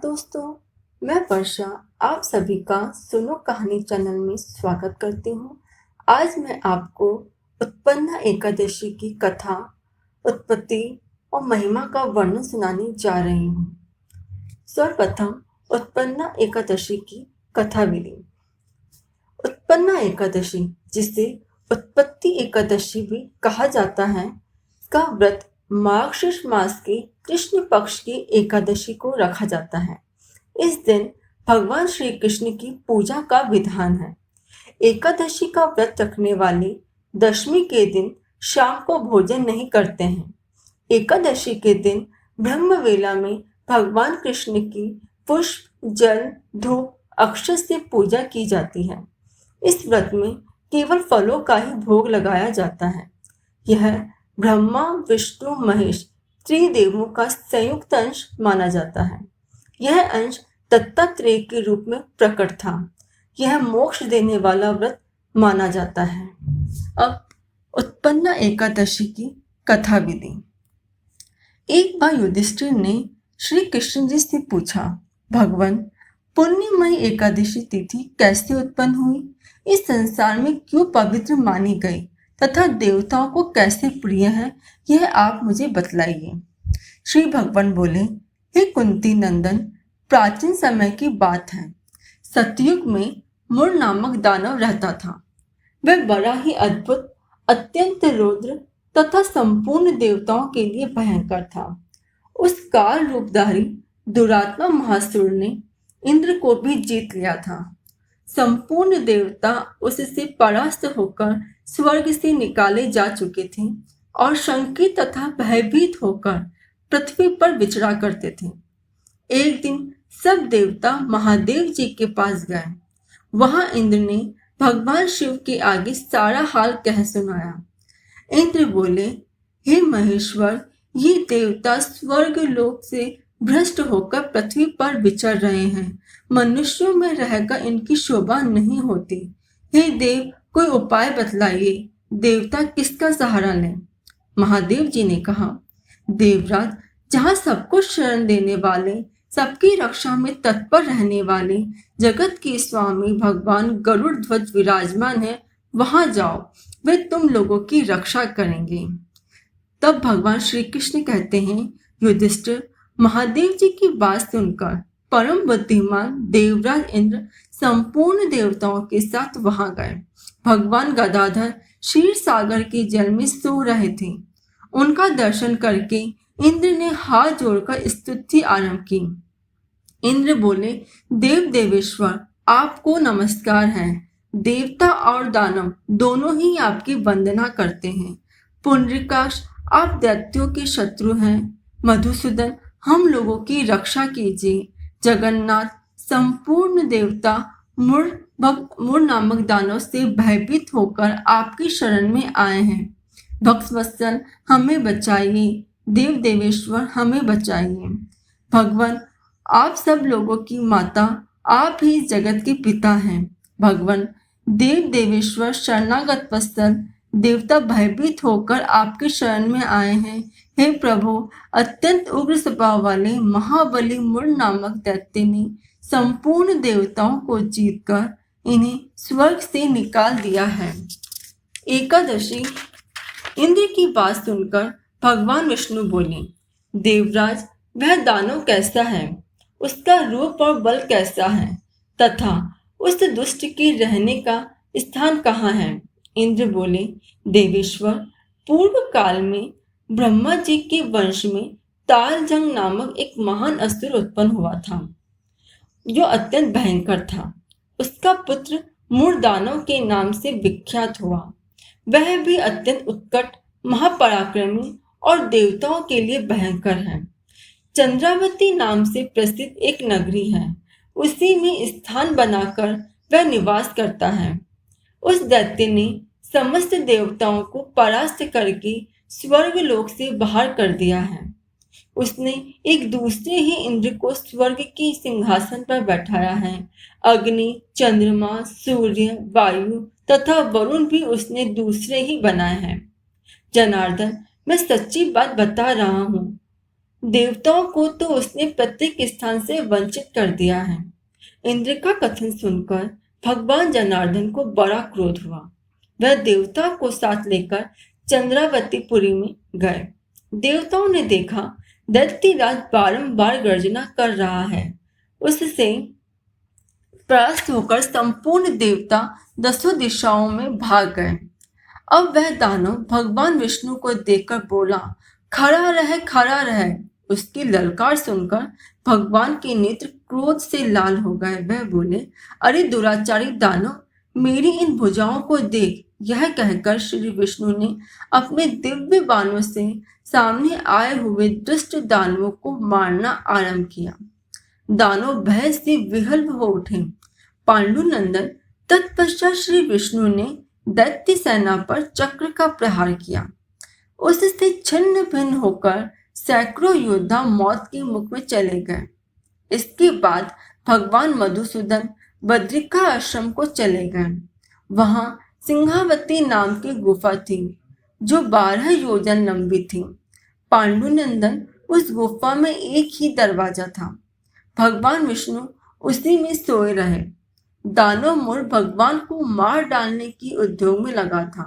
दोस्तों, मैं वर्षा आप सभी का सुनो कहानी चैनल में स्वागत करती हूँ। आज मैं आपको उत्पन्ना एकादशी की कथा, उत्पत्ति और महिमा का वर्णन सुनाने जा रही हूँ। सर्वप्रथम उत्पन्ना एकादशी की कथा विधि। उत्पन्ना एकादशी, जिसे उत्पत्ति एकादशी भी कहा जाता है, का व्रत मार्गशीर्ष मास के कृष्ण पक्ष की एकादशी को रखा जाता है। इस दिन भगवान श्री कृष्ण की पूजा का विधान है। एकादशी का व्रत रखने वाले दशमी के दिन शाम को भोजन नहीं करते हैं। एकादशी के दिन ब्रह्म वेला में भगवान कृष्ण की पुष्प, जल, धूप, अक्षत से पूजा की जाती है। इस व्रत में केवल फलों का ही भोग लगाया जाता है। यह ब्रह्मा, विष्णु, महेश त्रिदेवों का संयुक्त अंश माना जाता है। यह अंश दत्तात्रेय के रूप में प्रकट था। यह मोक्ष देने वाला व्रत माना जाता है। अब उत्पन्ना एकादशी की कथा विधि। एक बार युधिष्ठिर ने श्री कृष्ण जी से पूछा, भगवान, पुण्यमयी एकादशी तिथि कैसे उत्पन्न हुई? इस संसार में क्यों पवित्र मानी गई तथा देवताओं को कैसे प्रिय है, यह आप मुझे बतलाइए। श्री भगवान बोले, हे कुंती नंदन, प्राचीन समय की बात है। सतयुग में मुर नामक दानव रहता था। वह बड़ा ही अद्भुत, अत्यंत रुद्र तथा संपूर्ण देवताओं के लिए भयंकर था। उस काल रूपधारी दुरात्मा महासुर ने इंद्र को भी जीत लिया था। संपूर्ण देवता उससे परास्त होकर स्वर्ग से निकाले जा चुके थे और शंकित तथा भयभीत होकर पृथ्वी पर विचरा करते थे। एक दिन सब देवता महादेव जी के पास गए। वहां इंद्र ने भगवान शिव के आगे सारा हाल कह सुनाया। इंद्र बोले, हे महेश्वर, ये देवता स्वर्ग लोक से भ्रष्ट होकर पृथ्वी पर विचर रहे हैं। मनुष्यों में रहकर इनकी शोभा नहीं होती। हे देव, कोई उपाय बतलाइए। देवता किसका सहारा लें? महादेव जी ने कहा, देवराज, जहाँ सबको शरण देने वाले, सबकी रक्षा में तत्पर रहने वाले जगत के स्वामी भगवान गरुड़ ध्वज विराजमान है, वहां जाओ, वे तुम लोगों की रक्षा करेंगे। तब भगवान श्री कृष्ण कहते हैं, युधिष्ठिर, महादेव जी की बात सुनकर परम बुद्धिमान देवराज इंद्र संपूर्ण देवताओं के साथ वहां गए। भगवान गदाधर क्षीर सागर के जल में सो रहे थे। उनका दर्शन करके इंद्र ने हाथ जोड़कर स्तुति आरंभ की। इंद्र बोले, देव देवेश्वर, आपको नमस्कार है। देवता और दानव दोनों ही आपकी वंदना करते हैं। पुंडरीकाक्ष, आप दैत्यों के शत्रु हैं। मधुसूदन, हम लोगों की रक्षा कीजिए। जगन्नाथ, संपूर्ण देवता मुर नामक दानव से भयभीत होकर आपकी शरण में आए हैं। भक्तवत्सल, हमें बचाइए। देव देवेश्वर, हमें बचाइए। भगवान, आप सब लोगों की माता, आप ही इस जगत के पिता हैं। भगवान, देव देवेश्वर, शरणागत वत्सल, देवता भयभीत होकर आपके शरण में आए हैं। हे प्रभु, अत्यंत उग्र स्वभाव वाले महाबली मुर नामक दैत्य ने संपूर्ण देवताओं को जीतकर इन्हें स्वर्ग से निकाल दिया है। एकादशी। इंद्र की बात सुनकर भगवान विष्णु बोले, देवराज, वह दानव कैसा है? उसका रूप और बल कैसा है तथा उस दुष्ट के रहने का स्थान कहाँ है? इंद्र बोले, देवेश्वर, पूर्व काल में ब्रह्मा जी के वंश में तालजंग नामक एक महान असुर उत्पन्न हुआ था, जो अत्यंत भयंकर था। उसका पुत्र मूर दानव के नाम से विख्यात हुआ। वह भी अत्यंत उत्कट, महापराक्रमी और देवताओं के लिए भयंकर है। चंद्रावती नाम से प्रसिद्ध एक नगरी है। उसी में स्थान बनाकर वह निवास करता है। उस दैत्य ने समस्त देवताओं को परास्त करके स्वर्ग लोक से बाहर कर दिया है। उसने एक दूसरे ही इंद्र को स्वर्ग के सिंहासन पर बैठाया है। अग्नि, चंद्रमा, सूर्य, वायु तथा वरुण भी उसने दूसरे ही बनाए हैं। जनार्दन, मैं सच्ची बात बता रहा हूँ। देवताओं को तो उसने प्रत्येक स्थान से वंचित कर दिया है। इंद्र का कथन सुनकर भगवान जनार्दन को बड़ा क्रोध हुआ। वह देवता को साथ लेकर चंद्रावतीपुरी में गए। देवताओं ने देखा दैत्यराज बारंबार गर्जना कर रहा है। उससे परास्त होकर संपूर्ण देवता 10 दिशाओं में भाग गए। अब वह दानव भगवान विष्णु को देखकर बोला, खड़ा रहे, खड़ा रहे। उसकी ललकार सुनकर भगवान के नेत्र क्रोध से लाल हो गए। वह बोले, अरे दुराचारी दानव, मेरी इन भुजाओं को देख। यह कहकर श्री विष्णु ने अपने दिव्य बाणों से सामने आए हुए दुष्ट दानवों को मारना आरंभ किया। दानव भय से विहल हो उठे। पांडुनंदन तत्पश्चात श्री विष्णु ने दैत्य सेना पर चक्र का प्रहार किया। उससे छिन्न भिन्न होकर सैकड़ों योद्धा मौत के मुख में चले गए। इसके बाद भगवान मधुसूदन बद्रिका आश्रम को चले गए। वहां सिंहावती नाम की गुफा थी जो 12 योजन लंबी थी। पांडुनंदन उस गुफा में एक ही दरवाजा था। भगवान विष्णु उसी में सोए रहे। दानव मूल भगवान को मार डालने की उद्योग में लगा था।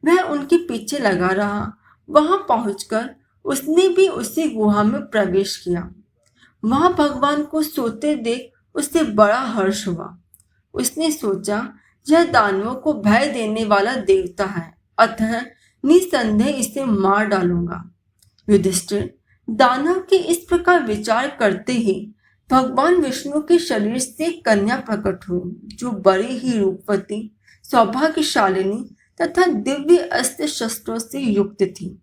वह उनके पीछे लगा रहा। वहां पहुंचकर उसने भी उसी गुहा में प्रवेश किया। वहां भगवान को सोते देख उसे बड़ा हर्ष हुआ। उसने सोचा, यह दानवों को भय देने वाला देवता है, अतः निसंदेह इसे मार डालूंगा। युधिष्ठिर, दानव के इस प्रकार विचार करते ही भगवान विष्णु के शरीर से कन्या प्रकट हुई, जो बड़ी ही रूपवती, सौभाग्यशालिनी तथा दिव्य अस्त्र शस्त्रों से युक्त थी।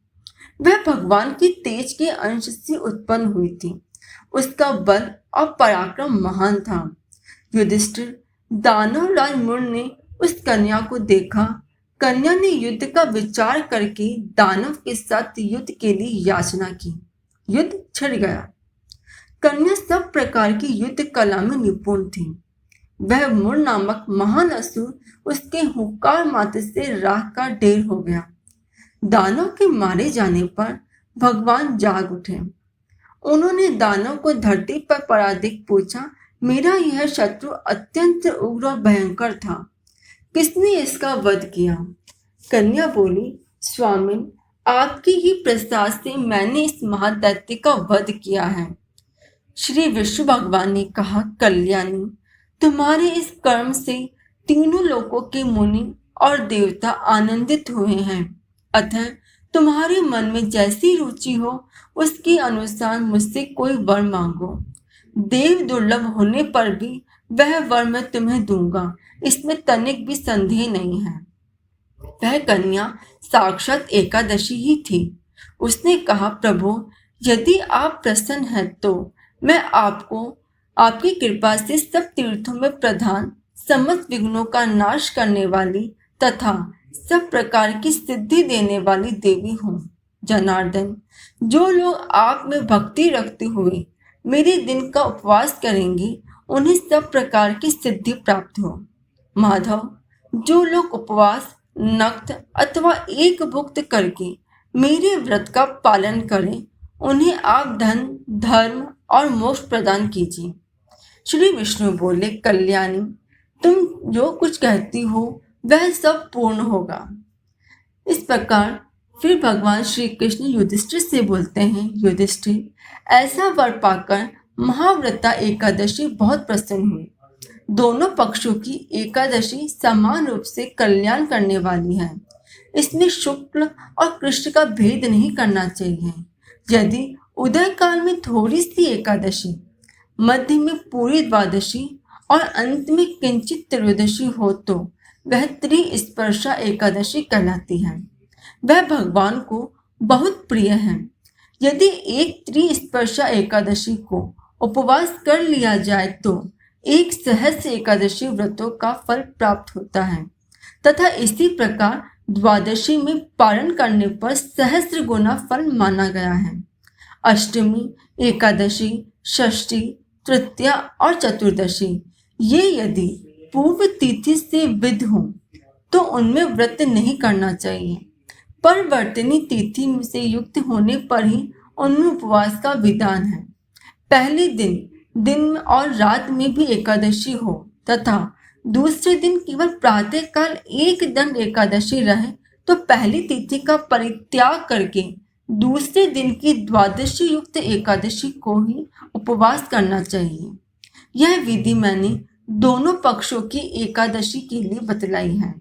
वह भगवान की तेज के अंश से उत्पन्न हुई थी। उसका बल और पराक्रम महान था। युधिष्ठिर, दानव राज मुर ने उस कन्या को देखा। कन्या ने युद्ध का विचार करके दानव के साथ युद्ध के लिए याचना की। युद्ध छिड़ गया। कन्या सब प्रकार की युद्ध कला में निपुण थी। वह मुर नामक महान असुर उसके हुंकार मात्र से राख का ढेर हो गया। दानव के मारे जाने पर भगवान जाग उठे। उन्होंने दानव को धरती पर पड़ा देख पूछा, मेरा यह शत्रु अत्यंत उग्र और भयंकर था, किसने इसका वध किया? कन्या बोली, स्वामिन, आपकी ही प्रसाद से मैंने इस महादैत्य का वध किया है। श्री विष्णु भगवान ने कहा, कल्याणी, तुम्हारे इस कर्म से तीनों लोकों के मुनि और देवता आनंदित हुए हैं। अतः तुम्हारे मन में जैसी रुचि हो उसके अनुसार मुझसे कोई वर मांगो। देव दुर्लभ होने पर भी वह वर मैं तुम्हें दूंगा, इसमें तनिक भी संदेह नहीं है। वह कन्या साक्षात एकादशी ही थी। उसने कहा, प्रभु, यदि आप प्रसन्न हैं तो मैं आपको आपकी कृपा से सब तीर्थों में प्रधान, समस्त विघ्नों का नाश करने वाली तथा सब प्रकार की सिद्धि देने वाली देवी हूँ। जनार्दन, जो लोग आप में भक्ति रखते हुए मेरे दिन का उपवास करेंगे, उन्हें सब प्रकार की सिद्धि प्राप्त हो। माधव, जो लोग उपवास, नक्त अथवा एक भुक्त करके मेरे व्रत का पालन करें, उन्हें आप धन, धर्म और मोक्ष प्रदान कीजिए। श्री विष्णु बोले, कल्याणी, तुम जो कुछ कहती हो वह सब पूर्ण होगा। इस प्रकार फिर भगवान श्री कृष्ण युधिष्ठिर से बोलते हैं, युधिष्ठिर, ऐसा वर पाकर महाव्रता एकादशी बहुत प्रसन्न हुई। दोनों पक्षों की एकादशी समान रूप से कल्याण करने वाली है। इसमें शुक्ल और कृष्ण का भेद नहीं करना चाहिए। यदि उदय काल में थोड़ी सी एकादशी, मध्य में पूरी द्वादशी और अंत में किंचित त्रयोदशी हो तो वह त्रिस्पर्शा एकादशी कहलाती है। वह भगवान को बहुत प्रिय है। यदि एक त्रिस्पर्शा एकादशी को उपवास कर लिया जाए तो एक सहस्र एकादशी व्रतों का फल प्राप्त होता है तथा इसी प्रकार द्वादशी में पारण करने पर सहस्र गुना फल माना गया है। अष्टमी, एकादशी, षष्ठी, तृतीया और चतुर्दशी ये यदि पूर्व तिथि से विध हो तो उनमें व्रत नहीं करना चाहिए। परवर्तनी तिथि से युक्त होने पर ही उनमें उपवास का विधान है। पहले दिन और रात में भी एकादशी हो तथा दूसरे दिन केवल प्रातः काल एक दंड एकादशी रहे तो पहली तिथि का परित्याग करके दूसरे दिन की द्वादशी युक्त एकादशी को ही उपवास करना चाहिए। यह विधि मैंने दोनों पक्षों की एकादशी के लिए बतलाई है।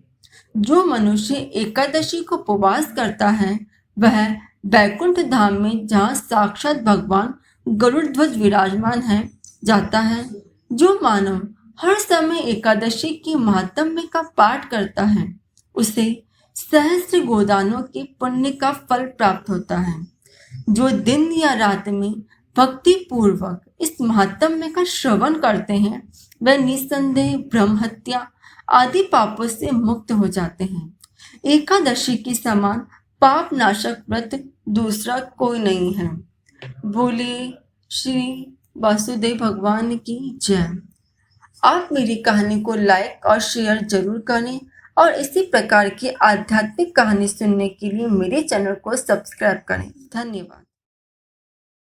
जो मनुष्य एकादशी को उपवास करता है वह बैकुंठ धाम में, जहाँ साक्षात भगवान गरुड़ ध्वज विराजमान है, जाता है। जो मानव हर समय एकादशी की महात्म्य का पाठ करता है उसे सहस्त्र गोदानों के पुण्य का फल प्राप्त होता है। जो दिन या रात में भक्ति पूर्वक इस महात्म्य का श्रवण करते हैं वह निस्संदेह ब्रह्म हत्या आदि पापों से मुक्त हो जाते हैं। एकादशी के समान पाप नाशक व्रत दूसरा कोई नहीं है। बोलिए श्री वासुदेव भगवान की जय। आप मेरी कहानी को लाइक और शेयर जरूर करें और इसी प्रकार की आध्यात्मिक कहानी सुनने के लिए मेरे चैनल को सब्सक्राइब करें। धन्यवाद।